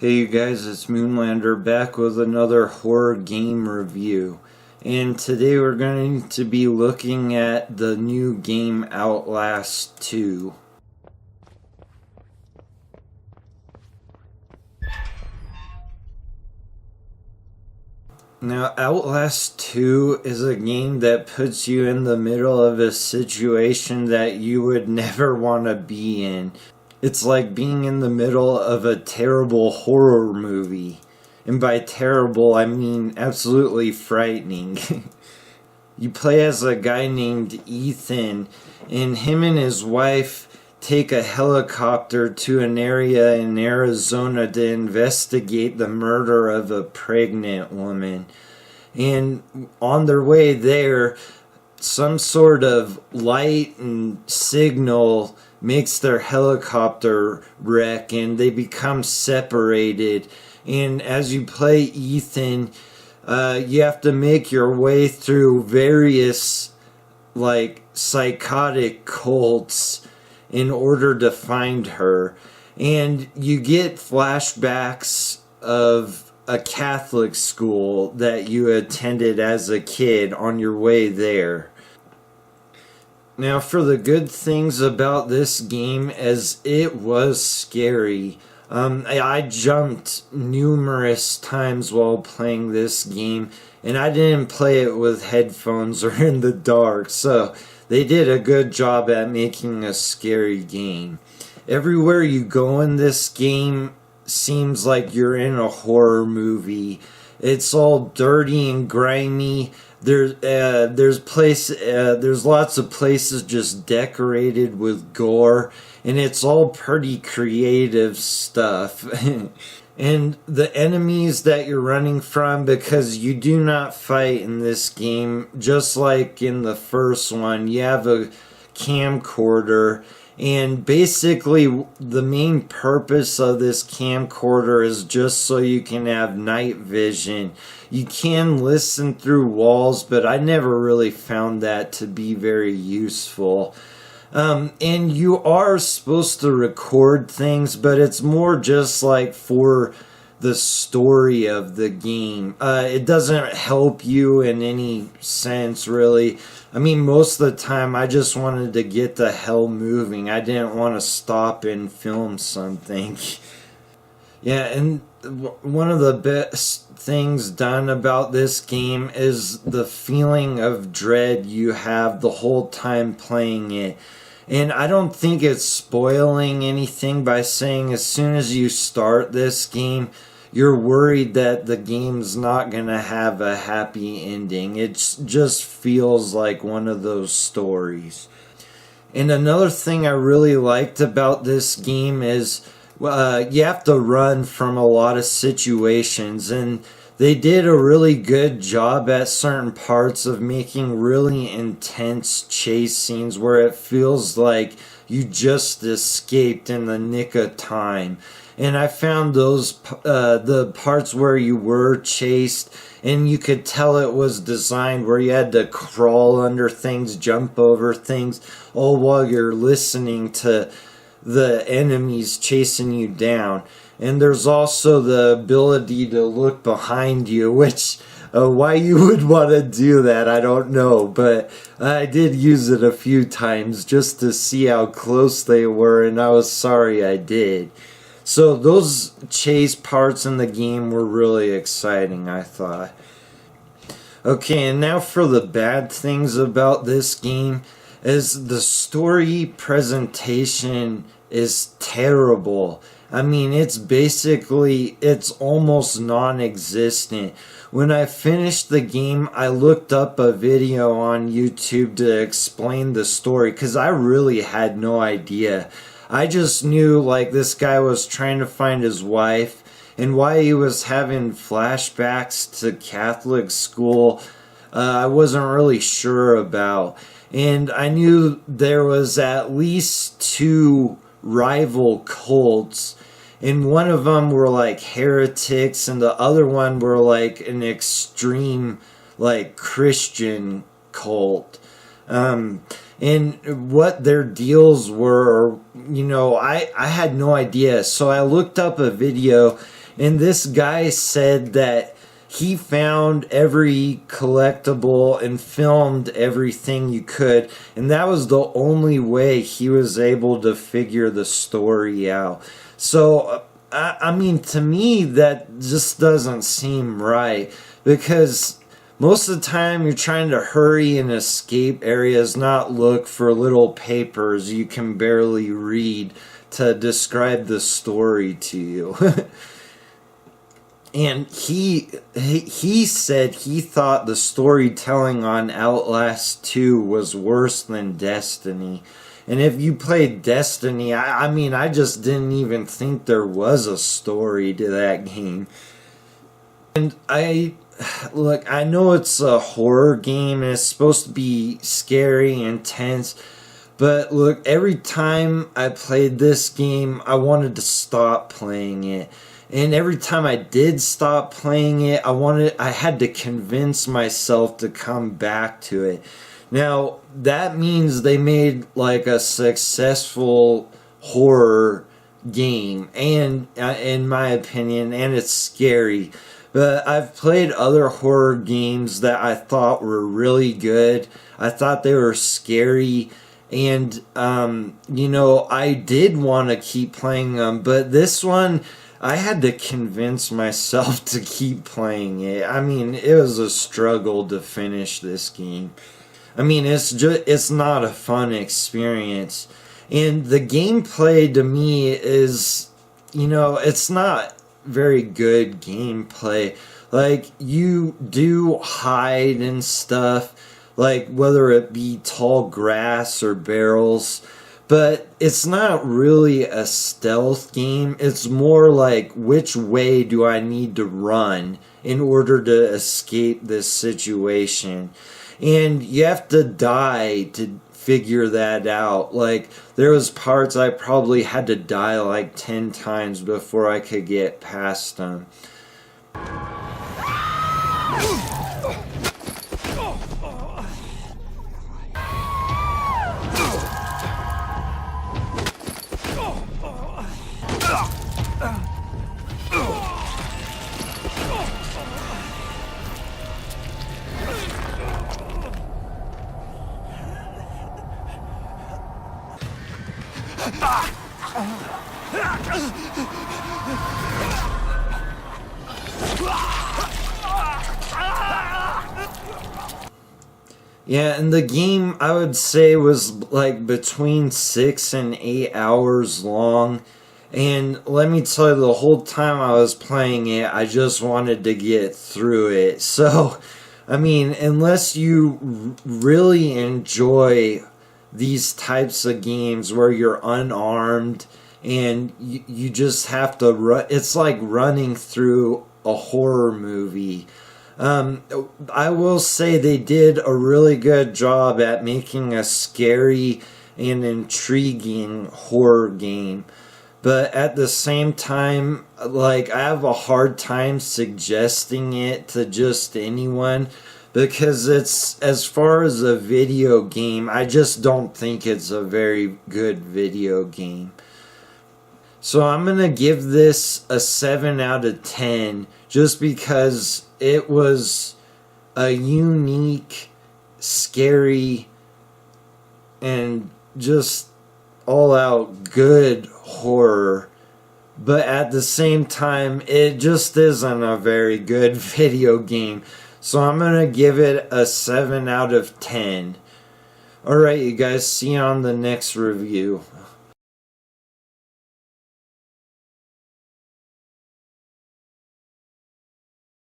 Hey you guys, it's Moonlander back with another horror game review. And today we're going to be looking at the new game Outlast 2. Now, Outlast 2 is a game that puts you in the middle of a situation that you would never want to be in. It's like being in the middle of a terrible horror movie. And by terrible, I mean absolutely frightening. You play as a guy named Ethan, and him and his wife take a helicopter to an area in Arizona to investigate the murder of a pregnant woman. And on their way there, some sort of light and signal makes their helicopter wreck and they become separated. And as you play Ethan, you have to make your way through various psychotic cults in order to find her. And you get flashbacks of a Catholic school that you attended as a kid on your way there. Now, for the good things about this game, as it was scary. I jumped numerous times while playing this game, and I didn't play it with headphones or in the dark, so they did a good job at making a scary game. Everywhere you go in this game seems like you're in a horror movie. It's all dirty and grimy. There's lots of places just decorated with gore, and it's all pretty creative stuff. And the enemies that you're running from, because you do not fight in this game, just like in the first one, you have a camcorder. And basically, the main purpose of this camcorder is just so you can have night vision. You can listen through walls, but I never really found that to be very useful. And you are supposed to record things, but it's more just like for the story of the game. It doesn't help you in any sense, really. I mean, most of the time I just wanted to get the hell moving. I didn't want to stop and film something. Yeah, and one of the best things done about this game is the feeling of dread you have the whole time playing it. And I don't think it's spoiling anything by saying as soon as you start this game, you're worried that the game's not going to have a happy ending. It just feels like one of those stories. And another thing I really liked about this game is you have to run from a lot of situations, and they did a really good job at certain parts of making really intense chase scenes where it feels like you just escaped in the nick of time. And I found those the parts where you were chased, and you could tell it was designed where you had to crawl under things, jump over things, all while you're listening to the enemies chasing you down. And there's also the ability to look behind you, which why you would want to do that, I don't know. But I did use it a few times just to see how close they were, and I was sorry I did. So those chase parts in the game were really exciting, I thought. Okay, and now for the bad things about this game is the story presentation is terrible. I mean, it's almost non-existent. When I finished the game, I looked up a video on YouTube to explain the story, because I really had no idea. I just knew this guy was trying to find his wife, and why he was having flashbacks to Catholic school, I wasn't really sure about. And I knew there was at least 2 rival cults, and one of them were heretics, and the other one were an extreme Christian cult. And what their deals were, I had no idea. So I looked up a video, And this guy said that he found every collectible and filmed everything you could, and that was the only way he was able to figure the story out. So, I mean, to me, that just doesn't seem right, because most of the time you're trying to hurry and escape areas, not look for little papers you can barely read to describe the story to you. And he said he thought the storytelling on Outlast 2 was worse than Destiny. And if you played Destiny, I mean, I just didn't even think there was a story to that game. And look, I know it's a horror game and it's supposed to be scary, intense. But look, every time I played this game, I wanted to stop playing it. And every time I did stop playing it, I had to convince myself to come back to it. Now, that means they made like a successful horror game, and in my opinion, and it's scary. But I've played other horror games that I thought were really good. I thought they were scary. And, you know, I did want to keep playing them, but this one, I had to convince myself to keep playing it. I mean, it was a struggle to finish this game. I mean, it's not a fun experience. And the gameplay to me is, you know, it's not very good gameplay. Like, you do hide and stuff, like whether it be tall grass or barrels. But it's not really a stealth game. It's more like, which way do I need to run in order to escape this situation? And you have to die to figure that out. Like, there was parts I probably had to die like 10 times before I could get past them. Yeah, and the game, I would say, was like between 6 and 8 hours long. And let me tell you, the whole time I was playing it, I just wanted to get through it. So, I mean, unless you really enjoy these types of games where you're unarmed and you just have to run, it's like running through a horror movie. I will say they did a really good job at making a scary and intriguing horror game. But at the same time, like, I have a hard time suggesting it to just anyone, because it's, as far as a video game, I just don't think it's a very good video game. So I'm going to give this a 7 out of 10, just because it was a unique, scary, and just all-out good horror. But at the same time, it just isn't a very good video game. So I'm going to give it a 7 out of 10. Alright, you guys, see you on the next review.